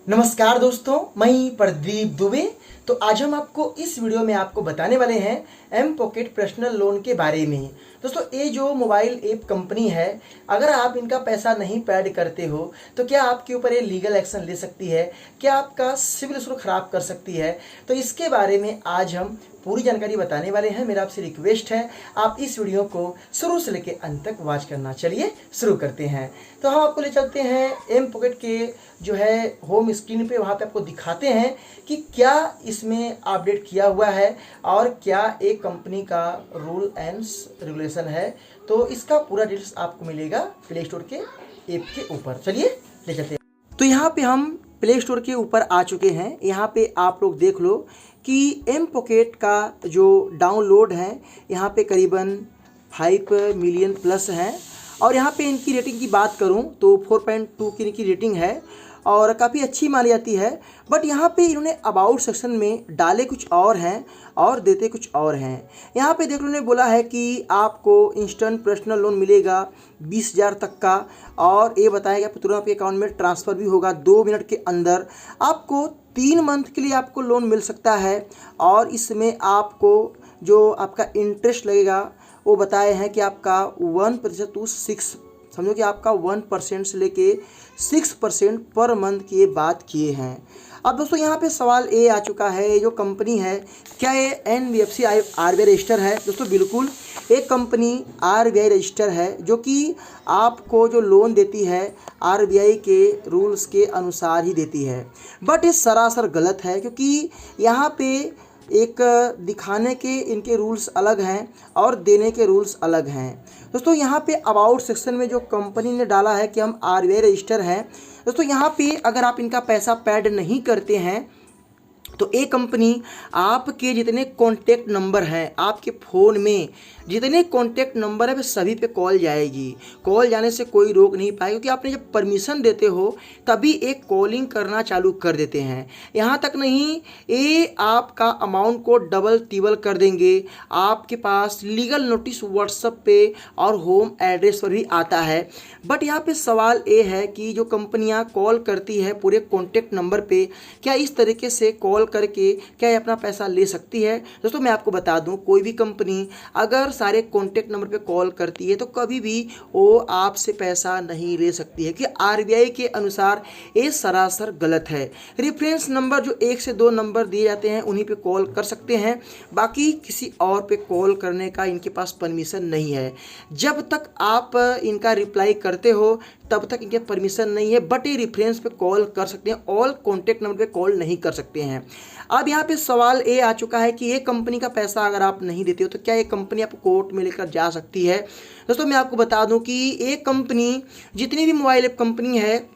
नमस्कार दोस्तों, मैं प्रदीप दुबे। तो आज हम आपको इस वीडियो में आपको बताने वाले हैं एम पॉकेट पर्सनल लोन के बारे में। दोस्तों, ये जो मोबाइल ऐप कंपनी है, अगर आप इनका पैसा नहीं पेड करते हो तो क्या आपके ऊपर ये लीगल एक्शन ले सकती है, क्या आपका सिविल स्कोर खराब कर सकती है। तो इसके बारे में आज हम पूरी जानकारी बताने वाले हैं। मेरा आपसे रिक्वेस्ट है, आप इस वीडियो को शुरू से लेकर अंत तक वॉच करना। चलिए शुरू करते हैं। तो हम आपको ले चलते हैं एम पॉकेट के जो है होम स्क्रीन पे, वहाँ पे आपको दिखाते हैं कि क्या इसमें अपडेट किया हुआ है और क्या एक कंपनी का रूल एंड रेगुलेशन है। तो इसका पूरा डिटेल्स आपको मिलेगा प्ले स्टोर के ऐप के ऊपर। चलिए ले चलते हैं। तो यहाँ पे हम प्ले स्टोर के ऊपर आ चुके हैं। यहाँ पे आप लोग देख लो कि एम पॉकेट का जो डाउनलोड है यहाँ पे करीबन 5 मिलियन प्लस हैं। और यहाँ पे इनकी रेटिंग की बात करूँ तो 4.2 की इनकी रेटिंग है और काफ़ी अच्छी मानी जाती है। बट यहाँ पे इन्होंने अबाउट सेक्शन में डाले कुछ और हैं और देते कुछ और हैं। यहाँ पे देख लो, उन्होंने बोला है कि आपको इंस्टेंट पर्सनल लोन मिलेगा 20,000 तक का, और ये बताया गया तुरंत आपके अकाउंट में ट्रांसफ़र भी होगा 2 मिनट के अंदर। आपको 3 मंथ के लिए आपको लोन मिल सकता है और इसमें आपको जो आपका इंटरेस्ट लगेगा वो बताए हैं कि आपका 1% टू 6, समझो कि आपका 1% से लेके 6% पर मंथ की ये बात किए हैं। अब दोस्तों यहाँ पे सवाल ये आ चुका है, ये जो कंपनी है क्या ये NBFC RBI रजिस्टर है। दोस्तों बिल्कुल, एक कंपनी RBI रजिस्टर है जो कि आपको जो लोन देती है RBI के रूल्स के अनुसार ही देती है। बट ये सरासर गलत है, क्योंकि यहाँ पे एक दिखाने के इनके रूल्स अलग हैं और देने के रूल्स अलग हैं। दोस्तों यहाँ पे अबाउट सेक्शन में जो कंपनी ने डाला है कि हम RBI रजिस्टर हैं, दोस्तों यहाँ पे अगर आप इनका पैसा पेड नहीं करते हैं तो एक कंपनी आपके जितने कॉन्टैक्ट नंबर हैं, आपके फ़ोन में जितने कॉन्टैक्ट नंबर है वे सभी पे कॉल जाएगी। कॉल जाने से कोई रोक नहीं पाएगा, क्योंकि आपने जब परमिशन देते हो तभी एक कॉलिंग करना चालू कर देते हैं। यहाँ तक नहीं, ये आपका अमाउंट को डबल टिबल कर देंगे। आपके पास लीगल नोटिस व्हाट्सएप पे और होम एड्रेस पर भी आता है। बट यहाँ पे सवाल ये है कि जो कंपनियाँ कॉल करती है पूरे कॉन्टैक्ट नंबर पे, क्या इस तरीके से कॉल करके क्या ये अपना पैसा ले सकती है। दोस्तों मैं आपको बता दूं, कोई भी कंपनी अगर सारे कॉन्टैक्ट नंबर पे कॉल करती है तो कभी भी वो आपसे पैसा नहीं ले सकती है, कि RBI के अनुसार ये सरासर गलत है। रेफरेंस नंबर जो 1 से 2 नंबर दिए जाते हैं उन्हीं पे कॉल कर सकते हैं, बाकी किसी और पे कॉल करने का इनके पास परमिशन नहीं है। जब तक आप इनका रिप्लाई करते हो तब तक इनके परमिशन नहीं है, बट ये रेफरेंस पे कॉल कर सकते हैं, ऑल कॉन्टैक्ट नंबर पे कॉल नहीं कर सकते हैं। अब यहाँ पे सवाल ये आ चुका है कि ये कंपनी का पैसा अगर आप नहीं देते हो तो क्या ये कंपनी आपको कोर्ट में लेकर जा सकती है। दोस्तों मैं आपको बता दूं कि ये कंपनी, जितनी भी मोबाइल ऐप कंपनी है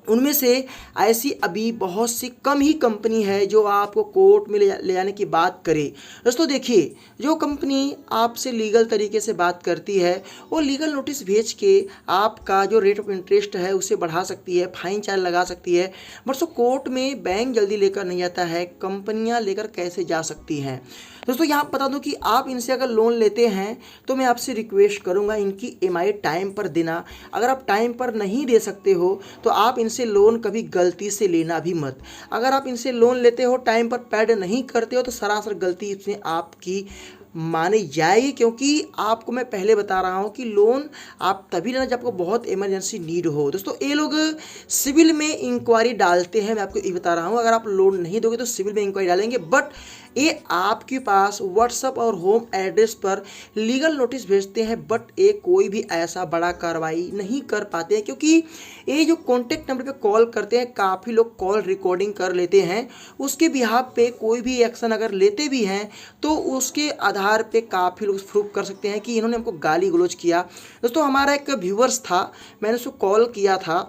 उनमें से ऐसी अभी बहुत सी कम ही कंपनी है जो आपको कोर्ट में ले जाने की बात करे। दोस्तों देखिए, जो कंपनी आपसे लीगल तरीके से बात करती है वो लीगल नोटिस भेज के आपका जो रेट ऑफ इंटरेस्ट है उसे बढ़ा सकती है, फाइन चार्ज लगा सकती है। बट सो कोर्ट में बैंक जल्दी लेकर नहीं आता है, कंपनियां लेकर कैसे जा सकती हैं। दोस्तों यहाँ बता दूं कि आप इनसे अगर लोन लेते हैं तो मैं आपसे रिक्वेस्ट करूँगा इनकी EMI टाइम पर देना। अगर आप टाइम पर नहीं दे सकते हो तो आप इनसे लोन कभी गलती से लेना भी मत। अगर आप इनसे लोन लेते हो, टाइम पर पेड नहीं करते हो, तो सरासर गलती इसमें आपकी मानी जाएगी, क्योंकि आपको मैं पहले बता रहा हूं कि लोन आप तभी लेना जब आपको बहुत इमरजेंसी नीड हो। दोस्तों ये लोग सिविल में इंक्वायरी डालते हैं, मैं आपको ये बता रहा हूं। अगर आप लोन नहीं दोगे तो सिविल में इंक्वायरी डालेंगे, बट ये आपके पास व्हाट्सएप और होम एड्रेस पर लीगल नोटिस भेजते हैं, बट ये कोई भी ऐसा बड़ा कार्रवाई नहीं कर पाते हैं, क्योंकि ये जो कॉन्टैक्ट नंबर पे कॉल करते हैं काफ़ी लोग कॉल रिकॉर्डिंग कर लेते हैं। उसके बिहाफ पे कोई भी एक्शन अगर लेते भी हैं तो उसके आधार पे काफ़ी लोग प्रूफ कर सकते हैं कि इन्होंने हमको गाली गलौज किया। दोस्तों हमारा एक व्यूवर्स था, मैंने उसको कॉल किया था,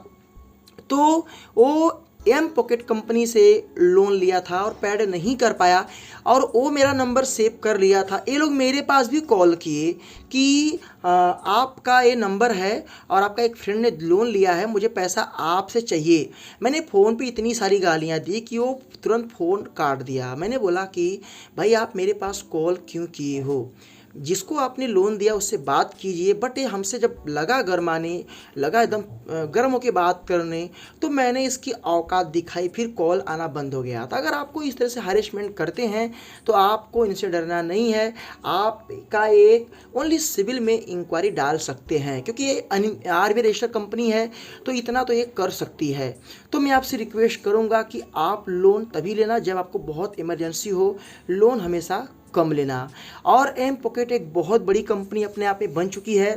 तो वो एम पॉकेट कंपनी से लोन लिया था और पेड नहीं कर पाया और वो मेरा नंबर सेव कर लिया था। ये लोग मेरे पास भी कॉल किए कि आपका ये नंबर है और आपका एक फ्रेंड ने लोन लिया है, मुझे पैसा आपसे चाहिए। मैंने फ़ोन पे इतनी सारी गालियाँ दी कि वो तुरंत फ़ोन काट दिया। मैंने बोला कि भाई आप मेरे पास कॉल क्यों किए हो। जिसको आपने लोन दिया उससे बात कीजिए। बट ये हमसे जब लगा गरमाने, लगा एकदम गर्म होकर बात करने, तो मैंने इसकी औकात दिखाई, फिर कॉल आना बंद हो गया। तो अगर आपको इस तरह से हरेसमेंट करते हैं तो आपको इनसे डरना नहीं है। आपका एक ओनली सिविल में इंक्वायरी डाल सकते हैं, क्योंकि ये RBI रजिस्टर्ड कंपनी है तो इतना तो ये कर सकती है। तो मैं आपसे रिक्वेस्ट करूंगा कि आप लोन तभी लेना जब आपको बहुत इमरजेंसी हो, लोन हमेशा कम लेना। और एम पॉकेट एक बहुत बड़ी कंपनी अपने आप में बन चुकी है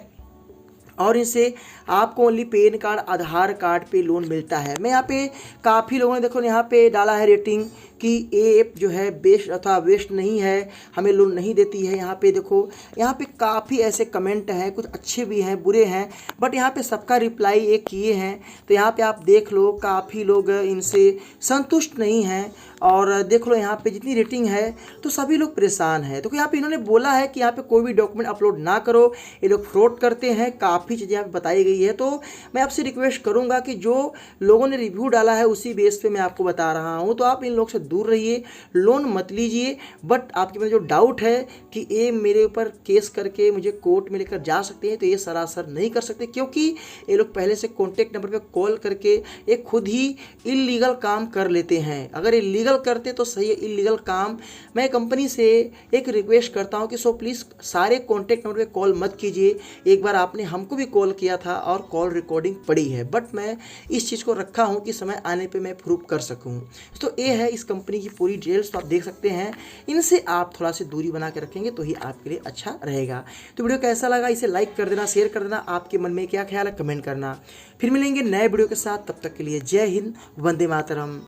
और इनसे आपको ओनली पैन कार्ड, आधार कार्ड पे लोन मिलता है। मैं यहाँ पे काफ़ी लोगों ने देखो यहाँ पे डाला है रेटिंग कि ये ऐप जो है बेस्ट अथवा वेस्ट नहीं है, हमें लोन नहीं देती है। यहाँ पे देखो, यहाँ पे काफ़ी ऐसे कमेंट हैं, कुछ अच्छे भी हैं, बुरे हैं, बट यहाँ पे सबका रिप्लाई एक किए हैं। तो यहाँ पे आप देख लो, काफ़ी लोग इनसे संतुष्ट नहीं हैं। और देख लो यहाँ पे जितनी रेटिंग है तो सभी लोग परेशान हैं। तो यहाँ पे इन्होंने बोला है कि यहाँ पे कोई भी डॉक्यूमेंट अपलोड ना करो, ये लोग फ्रॉड करते हैं, काफ़ी चीज़ें यहाँ पे बताई गई है। तो मैं आपसे रिक्वेस्ट करूँगा कि जो लोगों ने रिव्यू डाला है उसी बेस पे मैं आपको बता रहा हूँ। तो आप इन लोग से दूर रहिए, लोन मत लीजिए। बट आपके में जो डाउट है कि ये मेरे ऊपर केस करके मुझे कोर्ट में लेकर जा सकते हैं, तो ये सरासर नहीं कर सकते, क्योंकि ये लोग पहले से कॉन्टैक्ट नंबर पर कॉल करके ये खुद ही इलीगल काम कर लेते हैं। अगर इलीगल करते तो सही है, इलीगल काम। मैं कंपनी से एक रिक्वेस्ट करता हूं कि सो प्लीज़ सारे कॉन्टैक्ट नंबर पे कॉल मत कीजिए। एक बार आपने हमको भी कॉल किया था और कॉल रिकॉर्डिंग पड़ी है, बट मैं इस चीज़ को रखा हूं कि समय आने पे मैं प्रूव कर सकूं। तो ये है इस कंपनी की पूरी डिटेल्स, तो आप देख सकते हैं। इनसे आप थोड़ा सी दूरी बना के रखेंगे तो ही आपके लिए अच्छा रहेगा। तो वीडियो कैसा लगा इसे लाइक कर देना, शेयर कर देना। आपके मन में क्या ख्याल है कमेंट करना। फिर मिलेंगे नए वीडियो के साथ, तब तक के लिए जय हिंद, वंदे मातरम।